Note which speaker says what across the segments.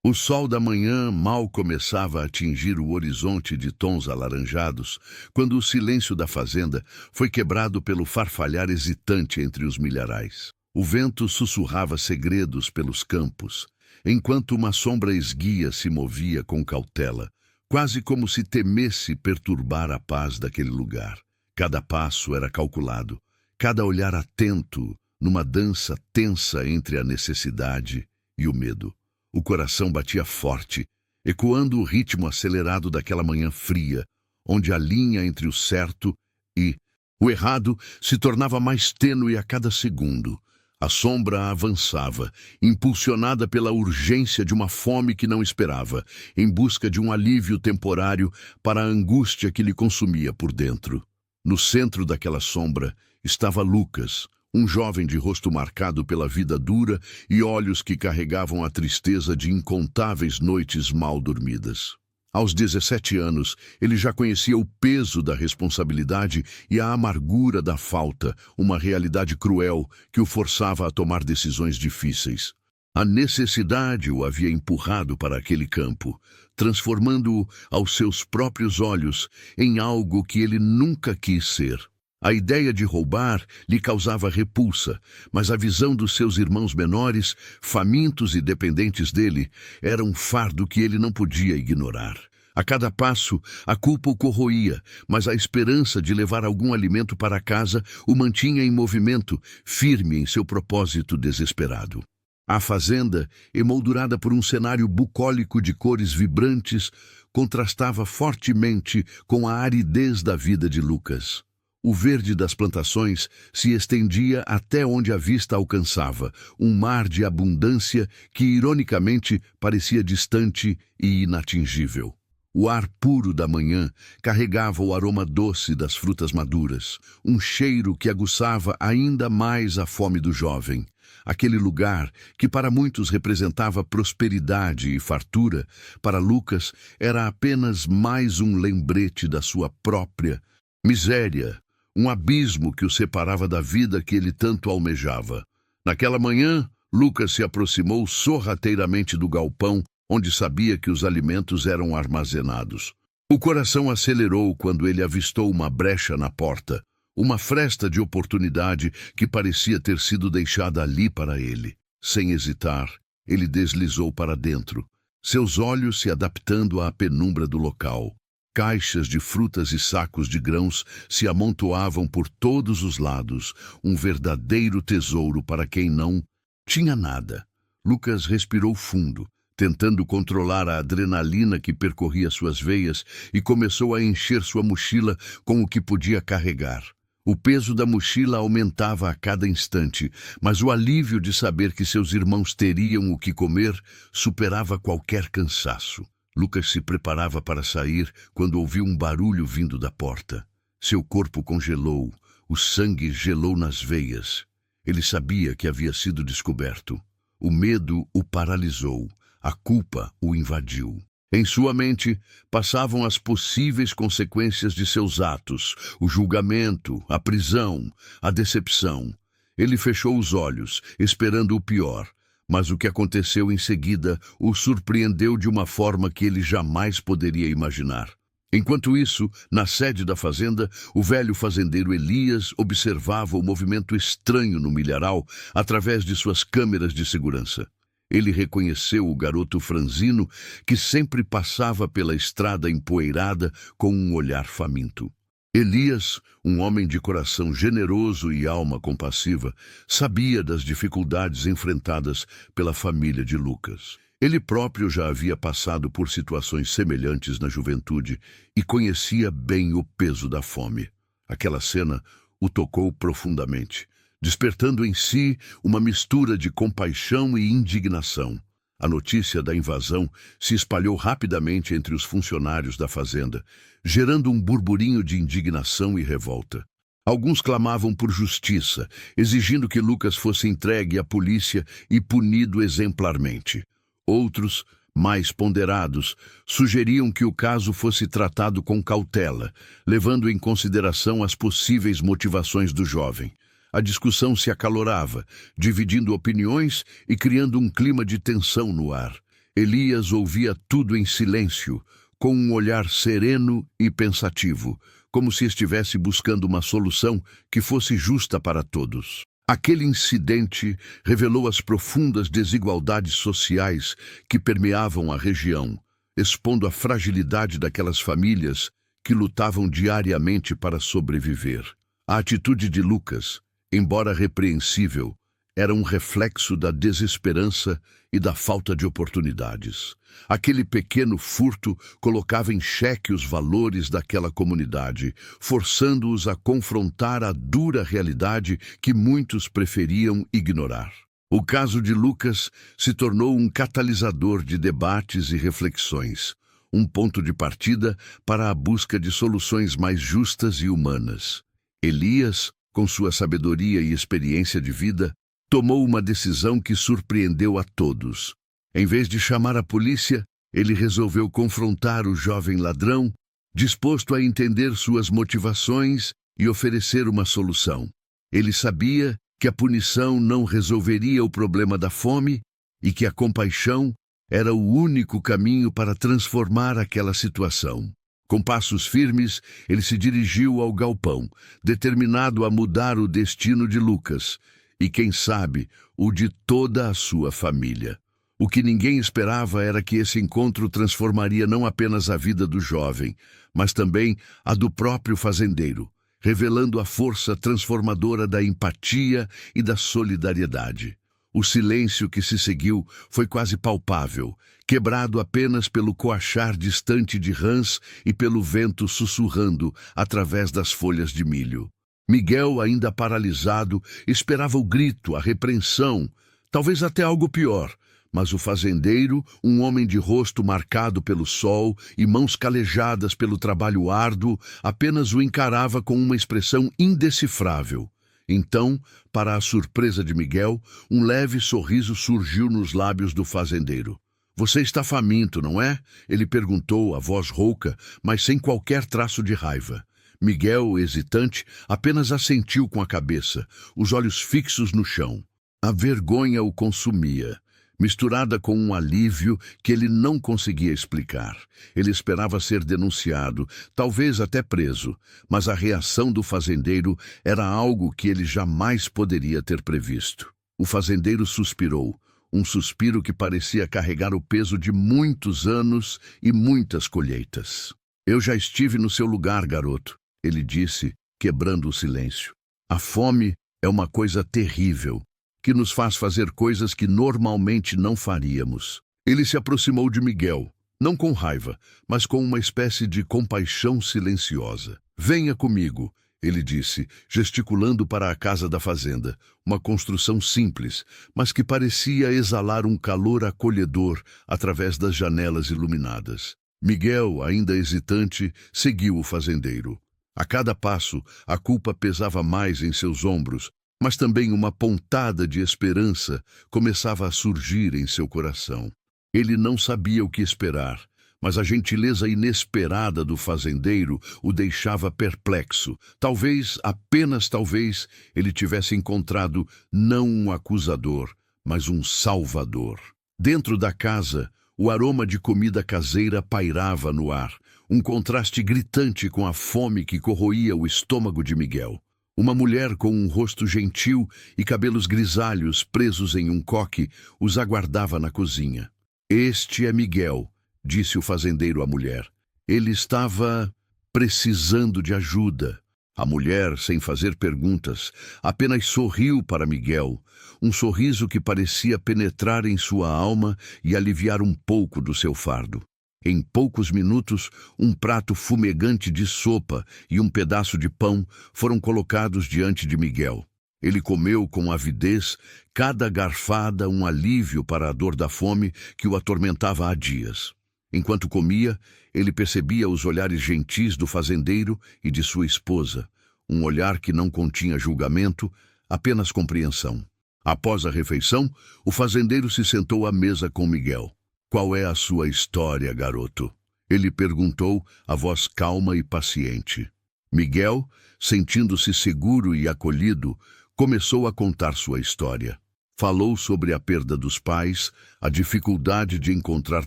Speaker 1: O sol da manhã mal começava a atingir o horizonte de tons alaranjados, quando o silêncio da fazenda foi quebrado pelo farfalhar hesitante entre os milharais. O vento sussurrava segredos pelos campos, enquanto uma sombra esguia se movia com cautela, quase como se temesse perturbar a paz daquele lugar. Cada passo era calculado, cada olhar atento, numa dança tensa entre a necessidade e o medo. O coração batia forte, ecoando o ritmo acelerado daquela manhã fria, onde a linha entre o certo e o errado se tornava mais tênue a cada segundo. A sombra avançava, impulsionada pela urgência de uma fome que não esperava, em busca de um alívio temporário para a angústia que lhe consumia por dentro. No centro daquela sombra estava Lucas, um jovem de rosto marcado pela vida dura e olhos que carregavam a tristeza de incontáveis noites mal dormidas. Aos 17 anos, ele já conhecia o peso da responsabilidade e a amargura da falta, uma realidade cruel que o forçava a tomar decisões difíceis. A necessidade o havia empurrado para aquele campo, transformando-o aos seus próprios olhos em algo que ele nunca quis ser. A ideia de roubar lhe causava repulsa, mas a visão dos seus irmãos menores, famintos e dependentes dele, era um fardo que ele não podia ignorar. A cada passo, a culpa o corroía, mas a esperança de levar algum alimento para casa o mantinha em movimento, firme em seu propósito desesperado. A fazenda, emoldurada por um cenário bucólico de cores vibrantes, contrastava fortemente com a aridez da vida de Lucas. O verde das plantações se estendia até onde a vista alcançava, um mar de abundância que, ironicamente, parecia distante e inatingível. O ar puro da manhã carregava o aroma doce das frutas maduras, um cheiro que aguçava ainda mais a fome do jovem. Aquele lugar, que para muitos representava prosperidade e fartura, para Lucas era apenas mais um lembrete da sua própria miséria, um abismo que o separava da vida que ele tanto almejava. Naquela manhã, Lucas se aproximou sorrateiramente do galpão, onde sabia que os alimentos eram armazenados. O coração acelerou quando ele avistou uma brecha na porta, uma fresta de oportunidade que parecia ter sido deixada ali para ele. Sem hesitar, ele deslizou para dentro, seus olhos se adaptando à penumbra do local. Caixas de frutas e sacos de grãos se amontoavam por todos os lados, um verdadeiro tesouro para quem não tinha nada. Lucas respirou fundo, tentando controlar a adrenalina que percorria suas veias, e começou a encher sua mochila com o que podia carregar. O peso da mochila aumentava a cada instante, mas o alívio de saber que seus irmãos teriam o que comer superava qualquer cansaço. Lucas se preparava para sair quando ouviu um barulho vindo da porta. Seu corpo congelou, o sangue gelou nas veias. Ele sabia que havia sido descoberto. O medo o paralisou, a culpa o invadiu. Em sua mente passavam as possíveis consequências de seus atos, o julgamento, a prisão, a decepção. Ele fechou os olhos, esperando o pior. Mas o que aconteceu em seguida o surpreendeu de uma forma que ele jamais poderia imaginar. Enquanto isso, na sede da fazenda, o velho fazendeiro Elias observava o movimento estranho no milharal através de suas câmeras de segurança. Ele reconheceu o garoto franzino que sempre passava pela estrada empoeirada com um olhar faminto. Elias, um homem de coração generoso e alma compassiva, sabia das dificuldades enfrentadas pela família de Lucas. Ele próprio já havia passado por situações semelhantes na juventude e conhecia bem o peso da fome. Aquela cena o tocou profundamente, despertando em si uma mistura de compaixão e indignação. A notícia da invasão se espalhou rapidamente entre os funcionários da fazenda, gerando um burburinho de indignação e revolta. Alguns clamavam por justiça, exigindo que Lucas fosse entregue à polícia e punido exemplarmente. Outros, mais ponderados, sugeriam que o caso fosse tratado com cautela, levando em consideração as possíveis motivações do jovem. A discussão se acalorava, dividindo opiniões e criando um clima de tensão no ar. Elias ouvia tudo em silêncio, com um olhar sereno e pensativo, como se estivesse buscando uma solução que fosse justa para todos. Aquele incidente revelou as profundas desigualdades sociais que permeavam a região, expondo a fragilidade daquelas famílias que lutavam diariamente para sobreviver. A atitude de Lucas, embora repreensível, era um reflexo da desesperança e da falta de oportunidades. Aquele pequeno furto colocava em xeque os valores daquela comunidade, forçando-os a confrontar a dura realidade que muitos preferiam ignorar. O caso de Lucas se tornou um catalisador de debates e reflexões, um ponto de partida para a busca de soluções mais justas e humanas. Elias, com sua sabedoria e experiência de vida, tomou uma decisão que surpreendeu a todos. Em vez de chamar a polícia, ele resolveu confrontar o jovem ladrão, disposto a entender suas motivações e oferecer uma solução. Ele sabia que a punição não resolveria o problema da fome e que a compaixão era o único caminho para transformar aquela situação. Com passos firmes, ele se dirigiu ao galpão, determinado a mudar o destino de Lucas e, quem sabe, o de toda a sua família. O que ninguém esperava era que esse encontro transformaria não apenas a vida do jovem, mas também a do próprio fazendeiro, revelando a força transformadora da empatia e da solidariedade. O silêncio que se seguiu foi quase palpável, quebrado apenas pelo coachar distante de rãs e pelo vento sussurrando através das folhas de milho. Miguel, ainda paralisado, esperava o grito, a repreensão, talvez até algo pior. Mas o fazendeiro, um homem de rosto marcado pelo sol e mãos calejadas pelo trabalho árduo, apenas o encarava com uma expressão indecifrável. Então, para a surpresa de Miguel, um leve sorriso surgiu nos lábios do fazendeiro. "Você está faminto, não é?" ele perguntou, a voz rouca, mas sem qualquer traço de raiva. Miguel, hesitante, apenas assentiu com a cabeça, os olhos fixos no chão. A vergonha o consumia, misturada com um alívio que ele não conseguia explicar. Ele esperava ser denunciado, talvez até preso, mas a reação do fazendeiro era algo que ele jamais poderia ter previsto. O fazendeiro suspirou, um suspiro que parecia carregar o peso de muitos anos e muitas colheitas. "Eu já estive no seu lugar, garoto", ele disse, quebrando o silêncio. "A fome é uma coisa terrível, que nos faz fazer coisas que normalmente não faríamos." Ele se aproximou de Miguel, não com raiva, mas com uma espécie de compaixão silenciosa. "Venha comigo", ele disse, gesticulando para a casa da fazenda, uma construção simples, mas que parecia exalar um calor acolhedor através das janelas iluminadas. Miguel, ainda hesitante, seguiu o fazendeiro. A cada passo, a culpa pesava mais em seus ombros, mas também uma pontada de esperança começava a surgir em seu coração. Ele não sabia o que esperar, mas a gentileza inesperada do fazendeiro o deixava perplexo. Talvez, apenas talvez, ele tivesse encontrado não um acusador, mas um salvador. Dentro da casa, o aroma de comida caseira pairava no ar, um contraste gritante com a fome que corroía o estômago de Miguel. Uma mulher com um rosto gentil e cabelos grisalhos presos em um coque os aguardava na cozinha. "Este é Miguel", disse o fazendeiro à mulher. "Ele estava precisando de ajuda." A mulher, sem fazer perguntas, apenas sorriu para Miguel, um sorriso que parecia penetrar em sua alma e aliviar um pouco do seu fardo. Em poucos minutos, um prato fumegante de sopa e um pedaço de pão foram colocados diante de Miguel. Ele comeu com avidez, cada garfada um alívio para a dor da fome que o atormentava há dias. Enquanto comia, ele percebia os olhares gentis do fazendeiro e de sua esposa, um olhar que não continha julgamento, apenas compreensão. Após a refeição, o fazendeiro se sentou à mesa com Miguel. "Qual é a sua história, garoto?" ele perguntou, a voz calma e paciente. Miguel, sentindo-se seguro e acolhido, começou a contar sua história. Falou sobre a perda dos pais, a dificuldade de encontrar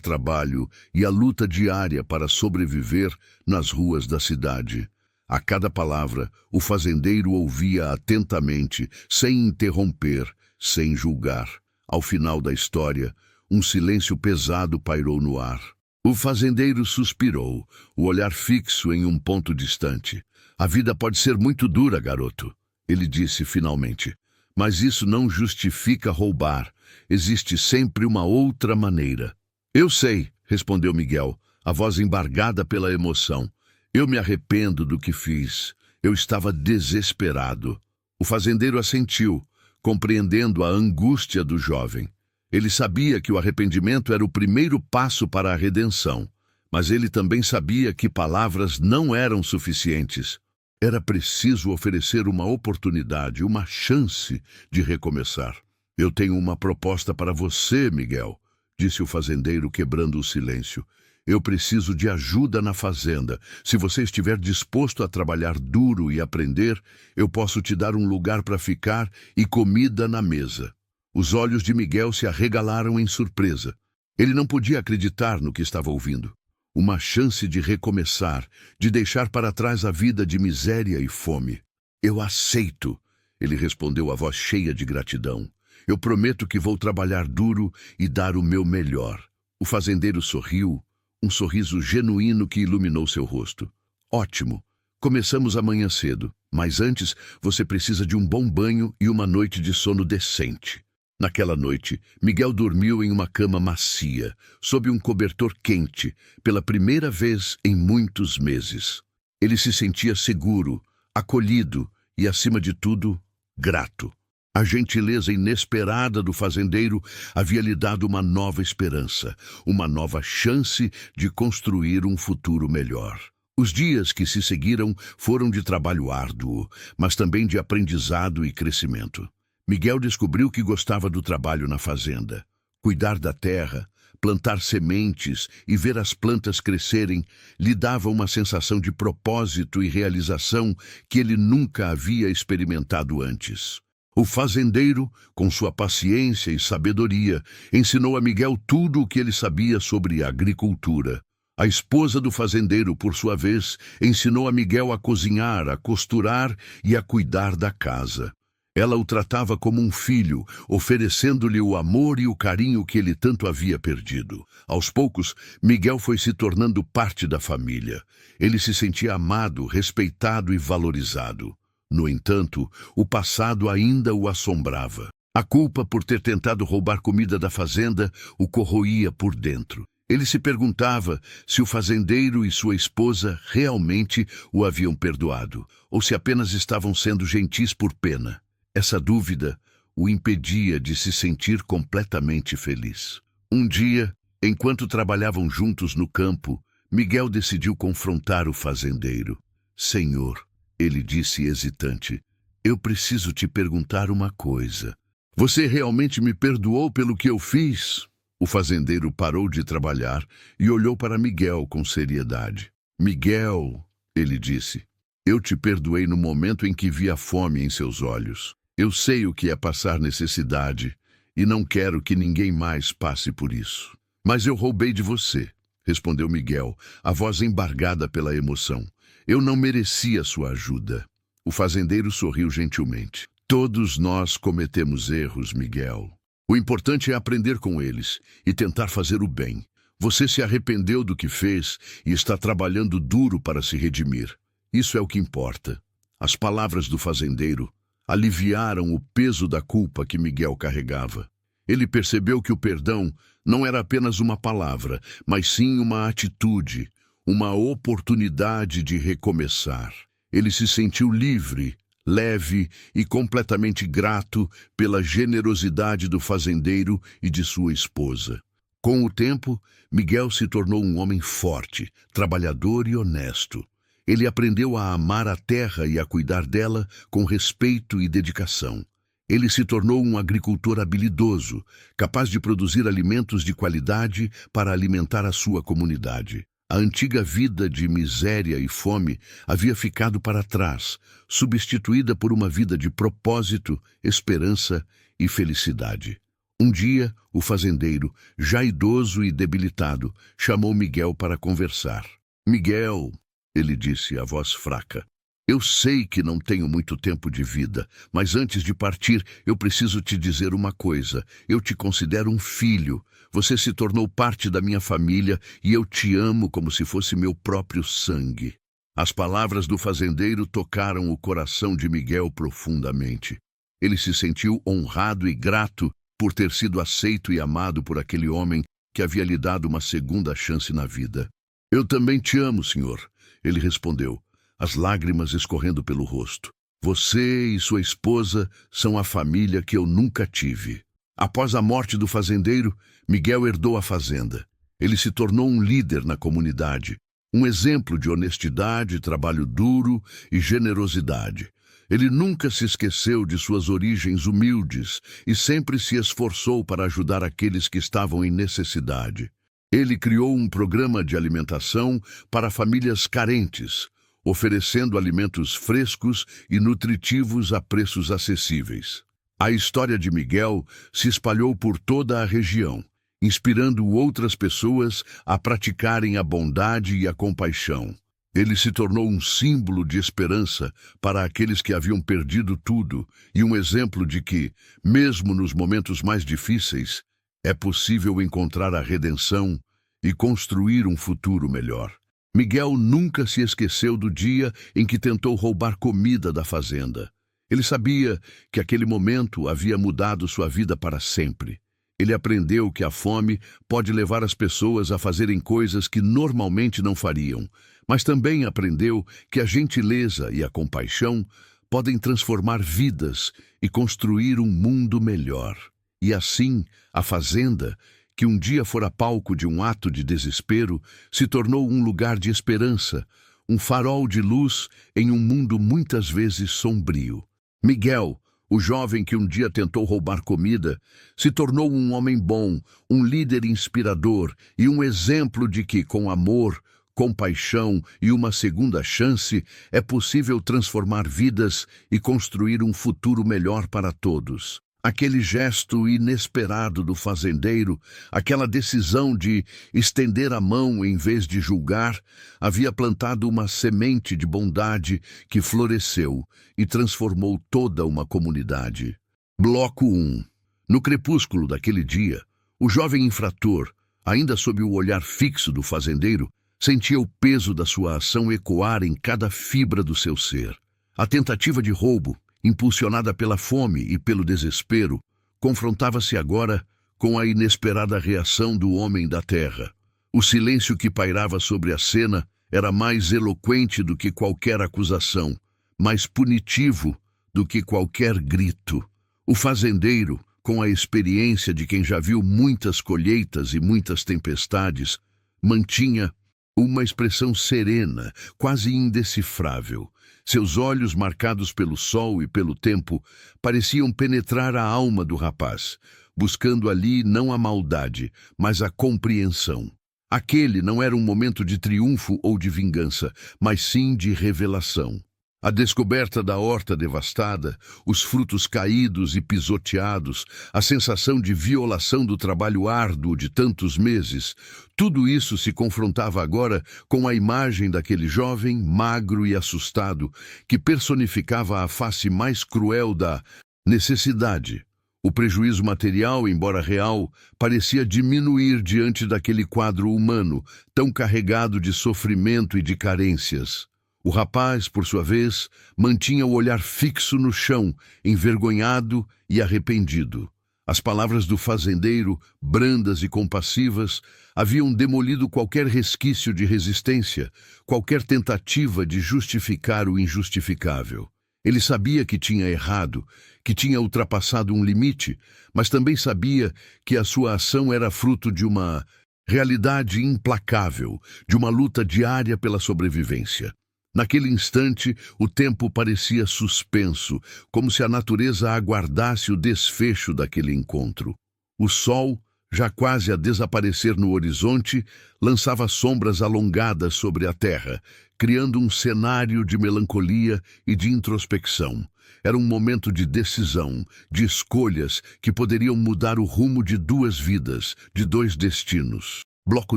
Speaker 1: trabalho e a luta diária para sobreviver nas ruas da cidade. A cada palavra, o fazendeiro ouvia atentamente, sem interromper, sem julgar. Ao final da história, um silêncio pesado pairou no ar. O fazendeiro suspirou, o olhar fixo em um ponto distante. A vida pode ser muito dura, garoto, ele disse finalmente. Mas isso não justifica roubar. Existe sempre uma outra maneira. Eu sei, respondeu Miguel, a voz embargada pela emoção. Eu me arrependo do que fiz. Eu estava desesperado. O fazendeiro assentiu, compreendendo a angústia do jovem. Ele sabia que o arrependimento era o primeiro passo para a redenção, mas ele também sabia que palavras não eram suficientes. Era preciso oferecer uma oportunidade, uma chance de recomeçar. Eu tenho uma proposta para você, Miguel, disse o fazendeiro, quebrando o silêncio. Eu preciso de ajuda na fazenda. Se você estiver disposto a trabalhar duro e aprender, eu posso te dar um lugar para ficar e comida na mesa. Os olhos de Miguel se arregalaram em surpresa. Ele não podia acreditar no que estava ouvindo. Uma chance de recomeçar, de deixar para trás a vida de miséria e fome. Eu aceito, ele respondeu, a voz cheia de gratidão. Eu prometo que vou trabalhar duro e dar o meu melhor. O fazendeiro sorriu, um sorriso genuíno que iluminou seu rosto. Ótimo, começamos amanhã cedo, mas antes você precisa de um bom banho e uma noite de sono decente. Naquela noite, Miguel dormiu em uma cama macia, sob um cobertor quente, pela primeira vez em muitos meses. Ele se sentia seguro, acolhido e, acima de tudo, grato. A gentileza inesperada do fazendeiro havia lhe dado uma nova esperança, uma nova chance de construir um futuro melhor. Os dias que se seguiram foram de trabalho árduo, mas também de aprendizado e crescimento. Miguel descobriu que gostava do trabalho na fazenda. Cuidar da terra, plantar sementes e ver as plantas crescerem lhe dava uma sensação de propósito e realização que ele nunca havia experimentado antes. O fazendeiro, com sua paciência e sabedoria, ensinou a Miguel tudo o que ele sabia sobre agricultura. A esposa do fazendeiro, por sua vez, ensinou a Miguel a cozinhar, a costurar e a cuidar da casa. Ela o tratava como um filho, oferecendo-lhe o amor e o carinho que ele tanto havia perdido. Aos poucos, Miguel foi se tornando parte da família. Ele se sentia amado, respeitado e valorizado. No entanto, o passado ainda o assombrava. A culpa por ter tentado roubar comida da fazenda o corroía por dentro. Ele se perguntava se o fazendeiro e sua esposa realmente o haviam perdoado, ou se apenas estavam sendo gentis por pena. Essa dúvida o impedia de se sentir completamente feliz. Um dia, enquanto trabalhavam juntos no campo, Miguel decidiu confrontar o fazendeiro. Senhor, ele disse hesitante, eu preciso te perguntar uma coisa. Você realmente me perdoou pelo que eu fiz? O fazendeiro parou de trabalhar e olhou para Miguel com seriedade. Miguel, ele disse, eu te perdoei no momento em que vi a fome em seus olhos. Eu sei o que é passar necessidade e não quero que ninguém mais passe por isso. Mas eu roubei de você, respondeu Miguel, a voz embargada pela emoção. Eu não merecia sua ajuda. O fazendeiro sorriu gentilmente. Todos nós cometemos erros, Miguel. O importante é aprender com eles e tentar fazer o bem. Você se arrependeu do que fez e está trabalhando duro para se redimir. Isso é o que importa. As palavras do fazendeiro aliviaram o peso da culpa que Miguel carregava. Ele percebeu que o perdão não era apenas uma palavra, mas sim uma atitude, uma oportunidade de recomeçar. Ele se sentiu livre, leve e completamente grato pela generosidade do fazendeiro e de sua esposa. Com o tempo, Miguel se tornou um homem forte, trabalhador e honesto. Ele aprendeu a amar a terra e a cuidar dela com respeito e dedicação. Ele se tornou um agricultor habilidoso, capaz de produzir alimentos de qualidade para alimentar a sua comunidade. A antiga vida de miséria e fome havia ficado para trás, substituída por uma vida de propósito, esperança e felicidade. Um dia, o fazendeiro, já idoso e debilitado, chamou Miguel para conversar. "Miguel", ele disse, a voz fraca, "eu sei que não tenho muito tempo de vida, mas antes de partir, eu preciso te dizer uma coisa. Eu te considero um filho. Você se tornou parte da minha família e eu te amo como se fosse meu próprio sangue." As palavras do fazendeiro tocaram o coração de Miguel profundamente. Ele se sentiu honrado e grato por ter sido aceito e amado por aquele homem que havia lhe dado uma segunda chance na vida. "Eu também te amo, senhor", ele respondeu, as lágrimas escorrendo pelo rosto. "Você e sua esposa são a família que eu nunca tive." Após a morte do fazendeiro, Miguel herdou a fazenda. Ele se tornou um líder na comunidade, um exemplo de honestidade, trabalho duro e generosidade. Ele nunca se esqueceu de suas origens humildes e sempre se esforçou para ajudar aqueles que estavam em necessidade. Ele criou um programa de alimentação para famílias carentes, oferecendo alimentos frescos e nutritivos a preços acessíveis. A história de Miguel se espalhou por toda a região, inspirando outras pessoas a praticarem a bondade e a compaixão. Ele se tornou um símbolo de esperança para aqueles que haviam perdido tudo e um exemplo de que, mesmo nos momentos mais difíceis, é possível encontrar a redenção e construir um futuro melhor. Miguel nunca se esqueceu do dia em que tentou roubar comida da fazenda. Ele sabia que aquele momento havia mudado sua vida para sempre. Ele aprendeu que a fome pode levar as pessoas a fazerem coisas que normalmente não fariam, mas também aprendeu que a gentileza e a compaixão podem transformar vidas e construir um mundo melhor. E assim, a fazenda, que um dia fora palco de um ato de desespero, se tornou um lugar de esperança, um farol de luz em um mundo muitas vezes sombrio. Miguel, o jovem que um dia tentou roubar comida, se tornou um homem bom, um líder inspirador e um exemplo de que, com amor, compaixão e uma segunda chance, é possível transformar vidas e construir um futuro melhor para todos. Aquele gesto inesperado do fazendeiro, aquela decisão de estender a mão em vez de julgar, havia plantado uma semente de bondade que floresceu e transformou toda uma comunidade. Bloco 1. No crepúsculo daquele dia, o jovem infrator, ainda sob o olhar fixo do fazendeiro, sentia o peso da sua ação ecoar em cada fibra do seu ser. A tentativa de roubo, impulsionada pela fome e pelo desespero, confrontava-se agora com a inesperada reação do homem da terra. O silêncio que pairava sobre a cena era mais eloquente do que qualquer acusação, mais punitivo do que qualquer grito. O fazendeiro, com a experiência de quem já viu muitas colheitas e muitas tempestades, mantinha uma expressão serena, quase indecifrável. Seus olhos, marcados pelo sol e pelo tempo, pareciam penetrar a alma do rapaz, buscando ali não a maldade, mas a compreensão. Aquele não era um momento de triunfo ou de vingança, mas sim de revelação. A descoberta da horta devastada, os frutos caídos e pisoteados, a sensação de violação do trabalho árduo de tantos meses, tudo isso se confrontava agora com a imagem daquele jovem, magro e assustado, que personificava a face mais cruel da necessidade. O prejuízo material, embora real, parecia diminuir diante daquele quadro humano, tão carregado de sofrimento e de carências. O rapaz, por sua vez, mantinha o olhar fixo no chão, envergonhado e arrependido. As palavras do fazendeiro, brandas e compassivas, haviam demolido qualquer resquício de resistência, qualquer tentativa de justificar o injustificável. Ele sabia que tinha errado, que tinha ultrapassado um limite, mas também sabia que a sua ação era fruto de uma realidade implacável, de uma luta diária pela sobrevivência. Naquele instante, o tempo parecia suspenso, como se a natureza aguardasse o desfecho daquele encontro. O sol, já quase a desaparecer no horizonte, lançava sombras alongadas sobre a terra, criando um cenário de melancolia e de introspecção. Era um momento de decisão, de escolhas que poderiam mudar o rumo de duas vidas, de dois destinos. Bloco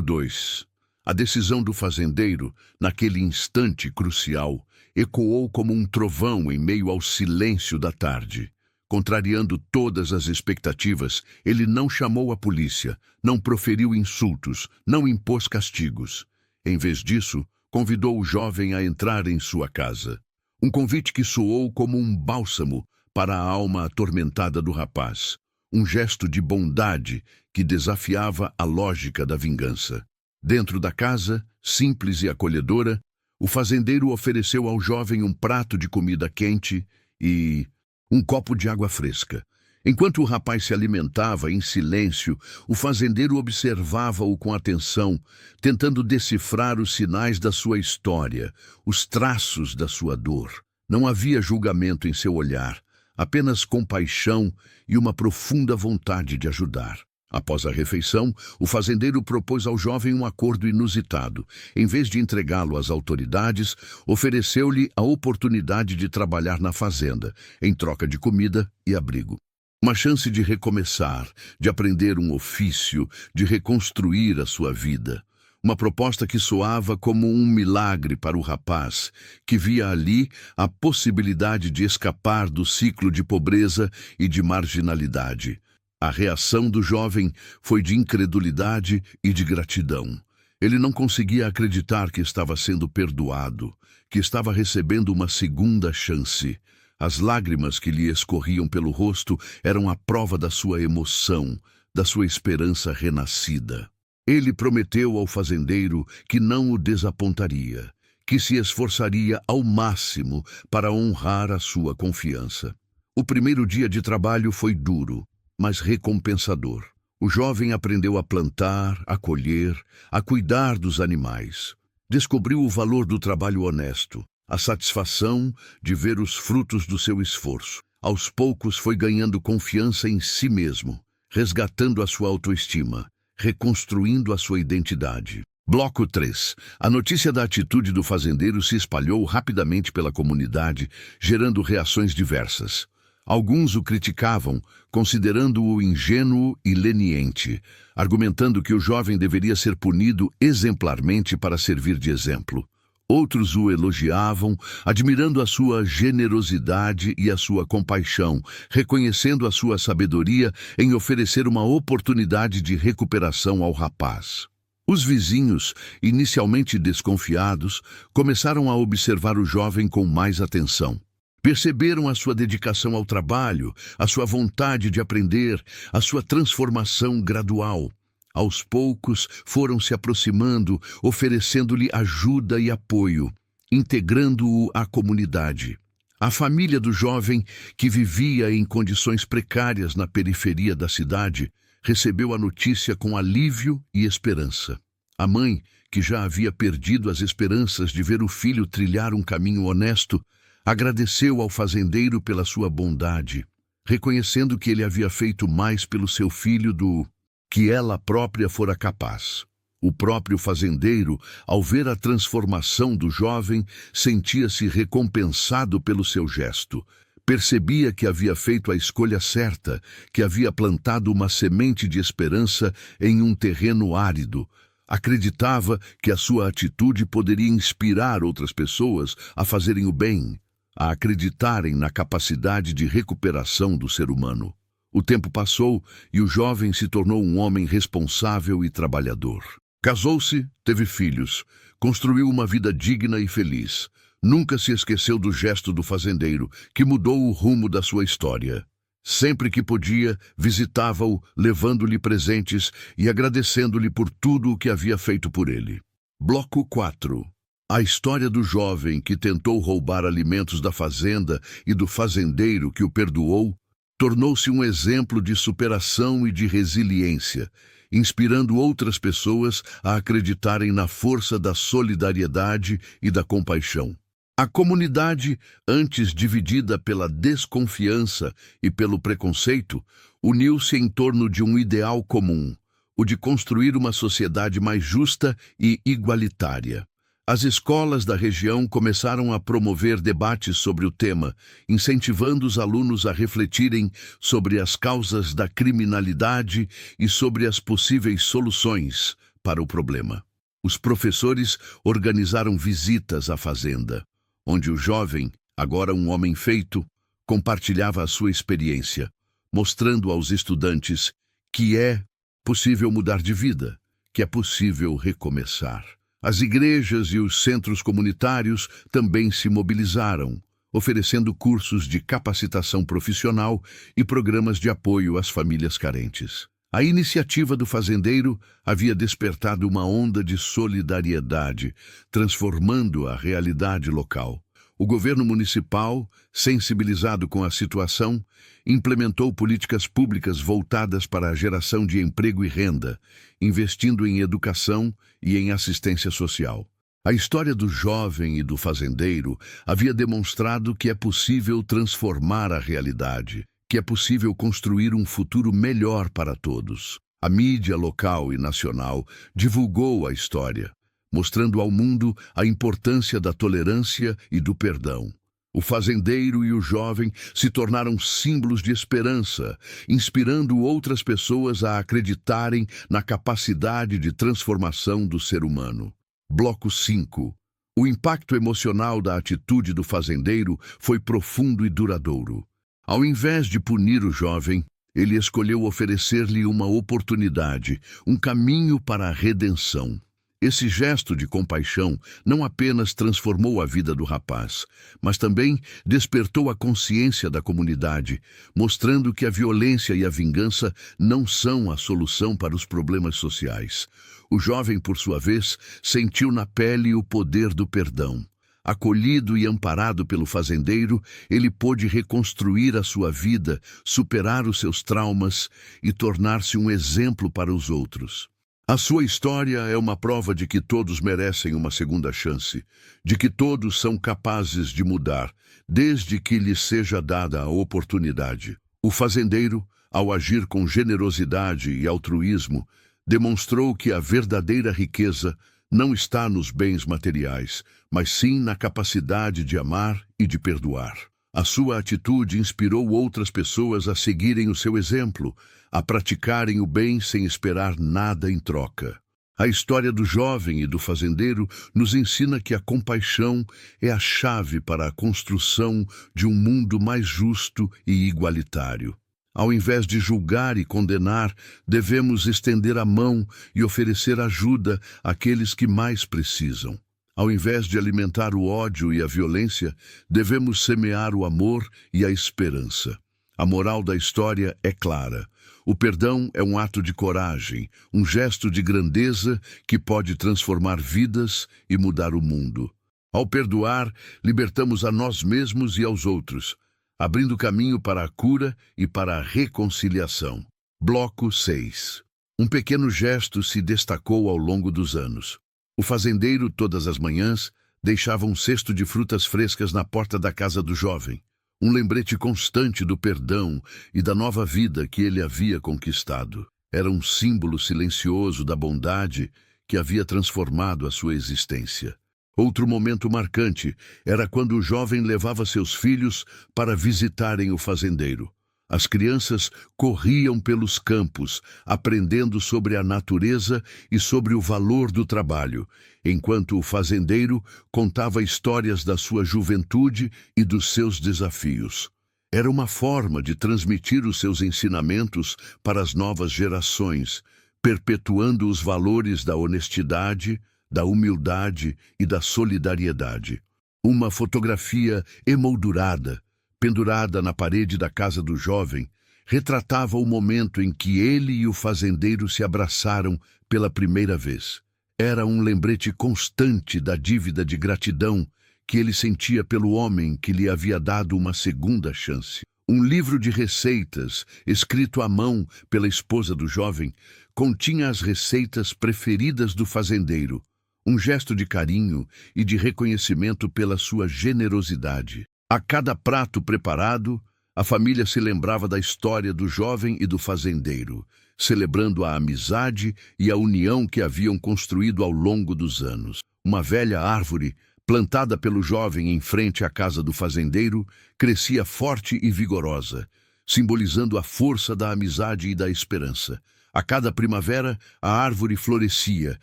Speaker 1: 2. A decisão do fazendeiro, naquele instante crucial, ecoou como um trovão em meio ao silêncio da tarde. Contrariando todas as expectativas, ele não chamou a polícia, não proferiu insultos, não impôs castigos. Em vez disso, convidou o jovem a entrar em sua casa. Um convite que soou como um bálsamo para a alma atormentada do rapaz. Um gesto de bondade que desafiava a lógica da vingança. Dentro da casa, simples e acolhedora, o fazendeiro ofereceu ao jovem um prato de comida quente e um copo de água fresca. Enquanto o rapaz se alimentava em silêncio, o fazendeiro observava-o com atenção, tentando decifrar os sinais da sua história, os traços da sua dor. Não havia julgamento em seu olhar, apenas compaixão e uma profunda vontade de ajudar. Após a refeição, o fazendeiro propôs ao jovem um acordo inusitado. Em vez de entregá-lo às autoridades, ofereceu-lhe a oportunidade de trabalhar na fazenda, em troca de comida e abrigo. Uma chance de recomeçar, de aprender um ofício, de reconstruir a sua vida. Uma proposta que soava como um milagre para o rapaz, que via ali a possibilidade de escapar do ciclo de pobreza e de marginalidade. A reação do jovem foi de incredulidade e de gratidão. Ele não conseguia acreditar que estava sendo perdoado, que estava recebendo uma segunda chance. As lágrimas que lhe escorriam pelo rosto eram a prova da sua emoção, da sua esperança renascida. Ele prometeu ao fazendeiro que não o desapontaria, que se esforçaria ao máximo para honrar a sua confiança. O primeiro dia de trabalho foi duro, mas recompensador. O jovem aprendeu a plantar, a colher, a cuidar dos animais. Descobriu o valor do trabalho honesto, a satisfação de ver os frutos do seu esforço. Aos poucos foi ganhando confiança em si mesmo, resgatando a sua autoestima, reconstruindo a sua identidade. Bloco 3. A notícia da atitude do fazendeiro se espalhou rapidamente pela comunidade, gerando reações diversas. Alguns o criticavam, considerando-o ingênuo e leniente, argumentando que o jovem deveria ser punido exemplarmente para servir de exemplo. Outros o elogiavam, admirando a sua generosidade e a sua compaixão, reconhecendo a sua sabedoria em oferecer uma oportunidade de recuperação ao rapaz. Os vizinhos, inicialmente desconfiados, começaram a observar o jovem com mais atenção. Perceberam a sua dedicação ao trabalho, a sua vontade de aprender, a sua transformação gradual. Aos poucos foram se aproximando, oferecendo-lhe ajuda e apoio, integrando-o à comunidade. A família do jovem, que vivia em condições precárias na periferia da cidade, recebeu a notícia com alívio e esperança. A mãe, que já havia perdido as esperanças de ver o filho trilhar um caminho honesto, agradeceu ao fazendeiro pela sua bondade, reconhecendo que ele havia feito mais pelo seu filho do que ela própria fora capaz. O próprio fazendeiro, ao ver a transformação do jovem, sentia-se recompensado pelo seu gesto. Percebia que havia feito a escolha certa, que havia plantado uma semente de esperança em um terreno árido. Acreditava que a sua atitude poderia inspirar outras pessoas a fazerem o bem, a acreditarem na capacidade de recuperação do ser humano. O tempo passou e o jovem se tornou um homem responsável e trabalhador. Casou-se, teve filhos, construiu uma vida digna e feliz. Nunca se esqueceu do gesto do fazendeiro, que mudou o rumo da sua história. Sempre que podia, visitava-o, levando-lhe presentes e agradecendo-lhe por tudo o que havia feito por ele. Bloco 4. A história do jovem que tentou roubar alimentos da fazenda e do fazendeiro que o perdoou tornou-se um exemplo de superação e de resiliência, inspirando outras pessoas a acreditarem na força da solidariedade e da compaixão. A comunidade, antes dividida pela desconfiança e pelo preconceito, uniu-se em torno de um ideal comum, o de construir uma sociedade mais justa e igualitária. As escolas da região começaram a promover debates sobre o tema, incentivando os alunos a refletirem sobre as causas da criminalidade e sobre as possíveis soluções para o problema. Os professores organizaram visitas à fazenda, onde o jovem, agora um homem feito, compartilhava a sua experiência, mostrando aos estudantes que é possível mudar de vida, que é possível recomeçar. As igrejas e os centros comunitários também se mobilizaram, oferecendo cursos de capacitação profissional e programas de apoio às famílias carentes. A iniciativa do fazendeiro havia despertado uma onda de solidariedade, transformando a realidade local. O governo municipal, sensibilizado com a situação, implementou políticas públicas voltadas para a geração de emprego e renda, investindo em educação e em assistência social. A história do jovem e do fazendeiro havia demonstrado que é possível transformar a realidade, que é possível construir um futuro melhor para todos. A mídia local e nacional divulgou a história, mostrando ao mundo a importância da tolerância e do perdão. O fazendeiro e o jovem se tornaram símbolos de esperança, inspirando outras pessoas a acreditarem na capacidade de transformação do ser humano. Bloco 5. O impacto emocional da atitude do fazendeiro foi profundo e duradouro. Ao invés de punir o jovem, ele escolheu oferecer-lhe uma oportunidade, um caminho para a redenção. Esse gesto de compaixão não apenas transformou a vida do rapaz, mas também despertou a consciência da comunidade, mostrando que a violência e a vingança não são a solução para os problemas sociais. O jovem, por sua vez, sentiu na pele o poder do perdão. Acolhido e amparado pelo fazendeiro, ele pôde reconstruir a sua vida, superar os seus traumas e tornar-se um exemplo para os outros. A sua história é uma prova de que todos merecem uma segunda chance, de que todos são capazes de mudar, desde que lhes seja dada a oportunidade. O fazendeiro, ao agir com generosidade e altruísmo, demonstrou que a verdadeira riqueza não está nos bens materiais, mas sim na capacidade de amar e de perdoar. A sua atitude inspirou outras pessoas a seguirem o seu exemplo, a praticarem o bem sem esperar nada em troca. A história do jovem e do fazendeiro nos ensina que a compaixão é a chave para a construção de um mundo mais justo e igualitário. Ao invés de julgar e condenar, devemos estender a mão e oferecer ajuda àqueles que mais precisam. Ao invés de alimentar o ódio e a violência, devemos semear o amor e a esperança. A moral da história é clara. O perdão é um ato de coragem, um gesto de grandeza que pode transformar vidas e mudar o mundo. Ao perdoar, libertamos a nós mesmos e aos outros, abrindo caminho para a cura e para a reconciliação. Bloco 6. Um pequeno gesto se destacou ao longo dos anos. O fazendeiro, todas as manhãs, deixava um cesto de frutas frescas na porta da casa do jovem, um lembrete constante do perdão e da nova vida que ele havia conquistado. Era um símbolo silencioso da bondade que havia transformado a sua existência. Outro momento marcante era quando o jovem levava seus filhos para visitarem o fazendeiro. As crianças corriam pelos campos, aprendendo sobre a natureza e sobre o valor do trabalho, enquanto o fazendeiro contava histórias da sua juventude e dos seus desafios. Era uma forma de transmitir os seus ensinamentos para as novas gerações, perpetuando os valores da honestidade, da humildade e da solidariedade. Uma fotografia emoldurada, pendurada na parede da casa do jovem, retratava o momento em que ele e o fazendeiro se abraçaram pela primeira vez. Era um lembrete constante da dívida de gratidão que ele sentia pelo homem que lhe havia dado uma segunda chance. Um livro de receitas, escrito à mão pela esposa do jovem, continha as receitas preferidas do fazendeiro, um gesto de carinho e de reconhecimento pela sua generosidade. A cada prato preparado, a família se lembrava da história do jovem e do fazendeiro, celebrando a amizade e a união que haviam construído ao longo dos anos. Uma velha árvore, plantada pelo jovem em frente à casa do fazendeiro, crescia forte e vigorosa, simbolizando a força da amizade e da esperança. A cada primavera, a árvore florescia,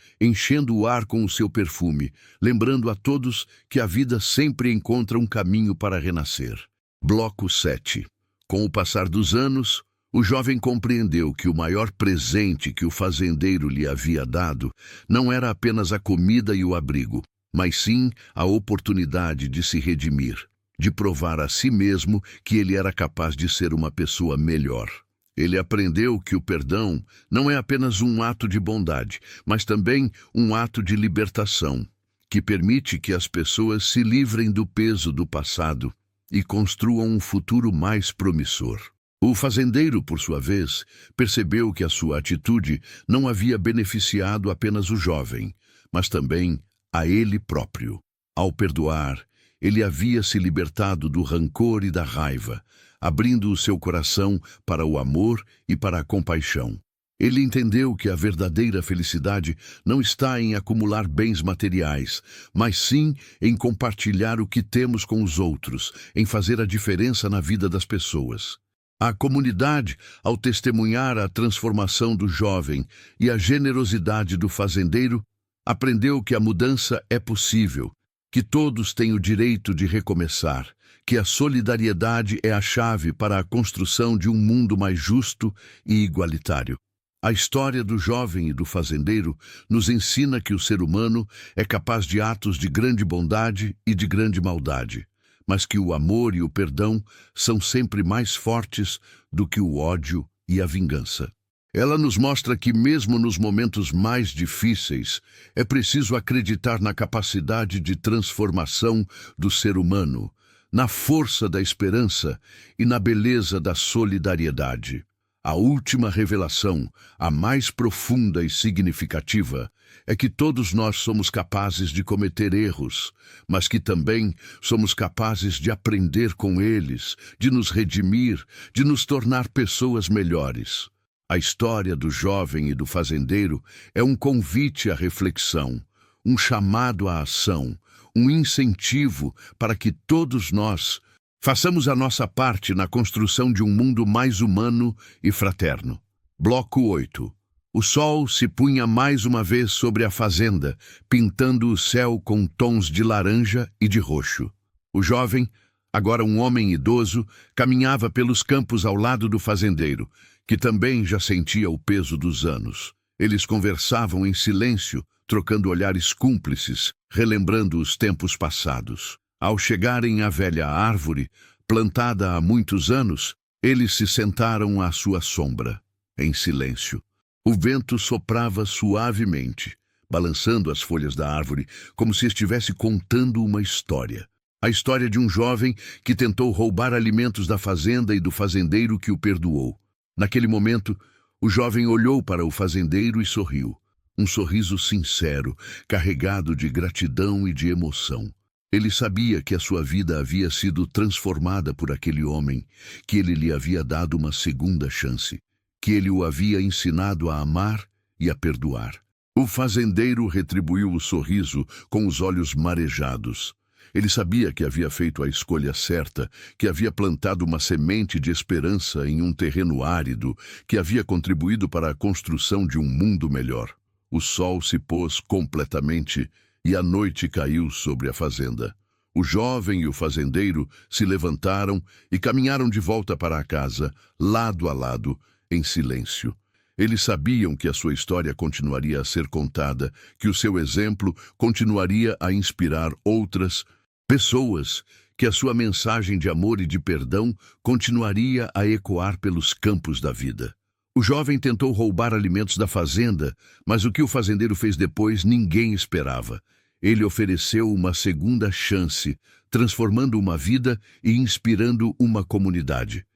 Speaker 1: enchendo o ar com o seu perfume, lembrando a todos que a vida sempre encontra um caminho para renascer. Bloco 7. Com o passar dos anos, o jovem compreendeu que o maior presente que o fazendeiro lhe havia dado não era apenas a comida e o abrigo, mas sim a oportunidade de se redimir, de provar a si mesmo que ele era capaz de ser uma pessoa melhor. Ele aprendeu que o perdão não é apenas um ato de bondade, mas também um ato de libertação, que permite que as pessoas se livrem do peso do passado e construam um futuro mais promissor. O fazendeiro, por sua vez, percebeu que a sua atitude não havia beneficiado apenas o jovem, mas também a ele próprio. Ao perdoar, ele havia se libertado do rancor e da raiva, abrindo o seu coração para o amor e para a compaixão. Ele entendeu que a verdadeira felicidade não está em acumular bens materiais, mas sim em compartilhar o que temos com os outros, em fazer a diferença na vida das pessoas. A comunidade, ao testemunhar a transformação do jovem e a generosidade do fazendeiro, aprendeu que a mudança é possível, que todos têm o direito de recomeçar, que a solidariedade é a chave para a construção de um mundo mais justo e igualitário. A história do jovem e do fazendeiro nos ensina que o ser humano é capaz de atos de grande bondade e de grande maldade, mas que o amor e o perdão são sempre mais fortes do que o ódio e a vingança. Ela nos mostra que mesmo nos momentos mais difíceis, é preciso acreditar na capacidade de transformação do ser humano, na força da esperança e na beleza da solidariedade. A última revelação, a mais profunda e significativa, é que todos nós somos capazes de cometer erros, mas que também somos capazes de aprender com eles, de nos redimir, de nos tornar pessoas melhores. A história do jovem e do fazendeiro é um convite à reflexão, um chamado à ação, um incentivo para que todos nós façamos a nossa parte na construção de um mundo mais humano e fraterno. Bloco 8. O sol se punha mais uma vez sobre a fazenda, pintando o céu com tons de laranja e de roxo. O jovem, agora um homem idoso, caminhava pelos campos ao lado do fazendeiro, que também já sentia o peso dos anos. Eles conversavam em silêncio, trocando olhares cúmplices, relembrando os tempos passados. Ao chegarem à velha árvore, plantada há muitos anos, eles se sentaram à sua sombra, em silêncio. O vento soprava suavemente, balançando as folhas da árvore, como se estivesse contando uma história. A história de um jovem que tentou roubar alimentos da fazenda e do fazendeiro que o perdoou. Naquele momento, o jovem olhou para o fazendeiro e sorriu. Um sorriso sincero, carregado de gratidão e de emoção. Ele sabia que a sua vida havia sido transformada por aquele homem, que ele lhe havia dado uma segunda chance, que ele o havia ensinado a amar e a perdoar. O fazendeiro retribuiu o sorriso com os olhos marejados. Ele sabia que havia feito a escolha certa, que havia plantado uma semente de esperança em um terreno árido, que havia contribuído para a construção de um mundo melhor. O sol se pôs completamente e a noite caiu sobre a fazenda. O jovem e o fazendeiro se levantaram e caminharam de volta para a casa, lado a lado, em silêncio. Eles sabiam que a sua história continuaria a ser contada, que o seu exemplo continuaria a inspirar outras pessoas, que a sua mensagem de amor e de perdão continuaria a ecoar pelos campos da vida. O jovem tentou roubar alimentos da fazenda, mas o que o fazendeiro fez depois ninguém esperava. Ele ofereceu uma segunda chance, transformando uma vida e inspirando uma comunidade.